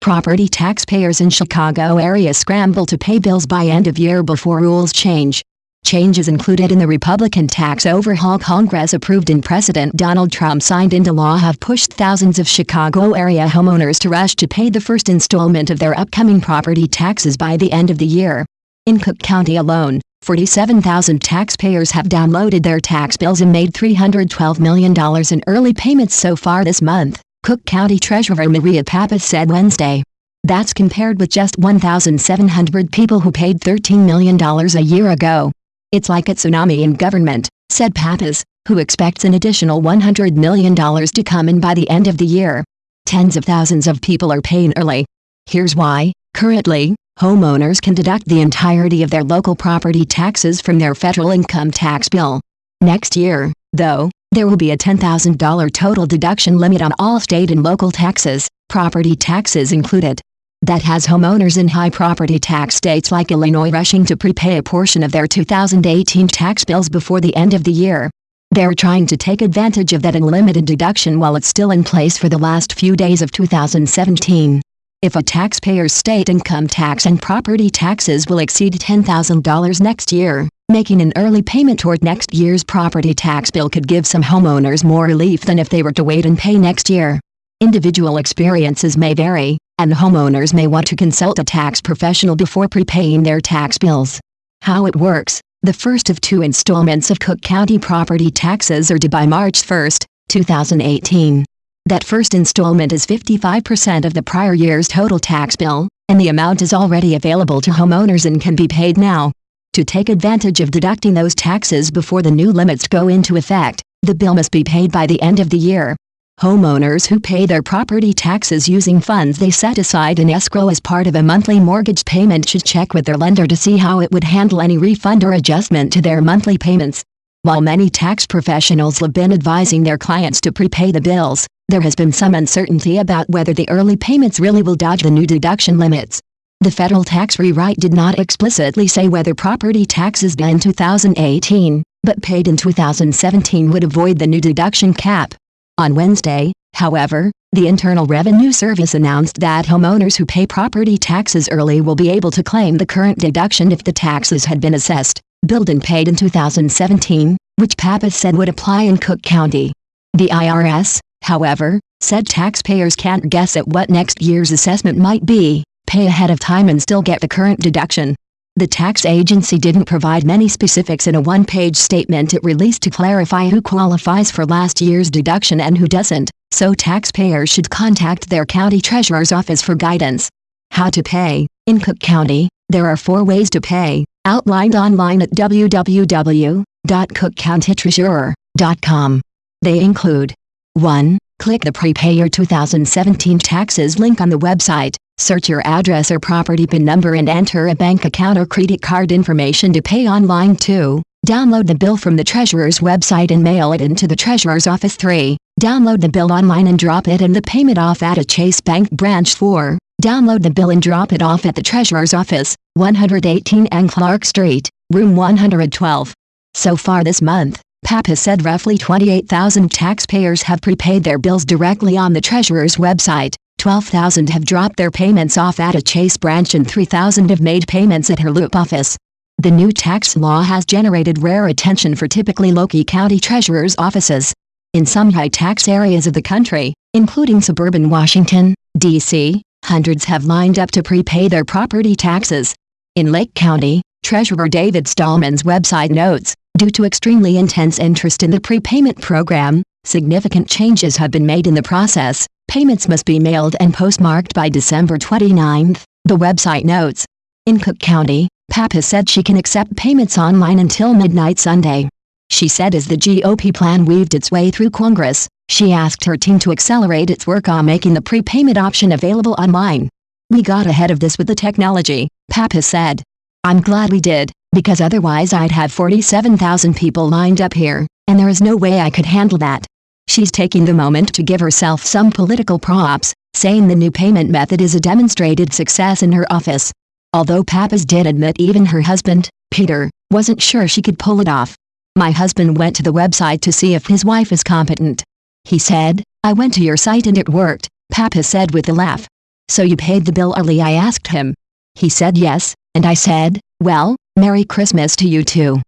Property taxpayers in Chicago area scramble to pay bills by end of year before rules change. Changes included in the Republican tax overhaul Congress approved and President Donald Trump signed into law have pushed thousands of Chicago area homeowners to rush to pay the first installment of their upcoming property taxes by the end of the year. In Cook County alone, 47,000 taxpayers have downloaded their tax bills and made $312 million in early payments so far this month, Cook County Treasurer Maria Pappas said Wednesday. That's compared with just 1,700 people who paid $13 million a year ago. It's like a tsunami in government, said Pappas, who expects an additional $100 million to come in by the end of the year. Tens of thousands of people are paying early. Here's why. Currently, homeowners can deduct the entirety of their local property taxes from their federal income tax bill. Next year, though, there will be a $10,000 total deduction limit on all state and local taxes, property taxes included. That has homeowners in high property tax states like Illinois rushing to prepay a portion of their 2018 tax bills before the end of the year. They're trying to take advantage of that unlimited deduction while it's still in place for the last few days of 2017. If a taxpayer's state income tax and property taxes will exceed $10,000 next year, making an early payment toward next year's property tax bill could give some homeowners more relief than if they were to wait and pay next year. Individual experiences may vary, and homeowners may want to consult a tax professional before prepaying their tax bills. How it works: the first of two installments of Cook County property taxes are due by March 1, 2018. That first installment is 55% of the prior year's total tax bill, and the amount is already available to homeowners and can be paid now. To take advantage of deducting those taxes before the new limits go into effect, the bill must be paid by the end of the year. Homeowners who pay their property taxes using funds they set aside in escrow as part of a monthly mortgage payment should check with their lender to see how it would handle any refund or adjustment to their monthly payments. While many tax professionals have been advising their clients to prepay the bills, there has been some uncertainty about whether the early payments really will dodge the new deduction limits. The federal tax rewrite did not explicitly say whether property taxes due in 2018, but paid in 2017 would avoid the new deduction cap. On Wednesday, however, the Internal Revenue Service announced that homeowners who pay property taxes early will be able to claim the current deduction if the taxes had been assessed, billed and paid in 2017, which Pappas said would apply in Cook County. The IRS, however, said taxpayers can't guess at what next year's assessment might be, pay ahead of time and still get the current deduction. The tax agency didn't provide many specifics in a one-page statement it released to clarify who qualifies for last year's deduction and who doesn't, so taxpayers should contact their county treasurer's office for guidance. How to pay. In Cook County, there are 4 ways to pay, outlined online at www.cookcountytreasurer.com. They include: 1. Click the Prepay Your 2017 Taxes link on the website, search your address or property PIN number and enter a bank account or credit card information to pay online. 2. Download the bill from the treasurer's website and mail it into the treasurer's office. 3. Download the bill online and drop it and the payment off at a Chase Bank branch. 4. Download the bill and drop it off at the treasurer's office, 118 N Clark Street, room 112. So far this month, Pappas said roughly 28,000 taxpayers have prepaid their bills directly on the treasurer's website, 12,000 have dropped their payments off at a Chase branch and 3,000 have made payments at her Loop office. The new tax law has generated rare attention for typically low-key county treasurers' offices. In some high-tax areas of the country, including suburban Washington, D.C., hundreds have lined up to prepay their property taxes. In Lake County, Treasurer David Stallman's website notes, due to extremely intense interest in the prepayment program, significant changes have been made in the process. Payments must be mailed and postmarked by December 29, the website notes. In Cook County, Pappas said she can accept payments online until midnight Sunday. She said as the GOP plan weaved its way through Congress, she asked her team to accelerate its work on making the prepayment option available online. "We got ahead of this with the technology," Pappas said. "I'm glad we did, because otherwise I'd have 47,000 people lined up here, and there is no way I could handle that." She's taking the moment to give herself some political props, saying the new payment method is a demonstrated success in her office. Although Pappas did admit even her husband, Peter, wasn't sure she could pull it off. "My husband went to the website to see if his wife is competent. He said, 'I went to your site and it worked,'" Pappas said with a laugh. "So you paid the bill early?" I asked him. He said yes, and I said, "Well, Merry Christmas to you too."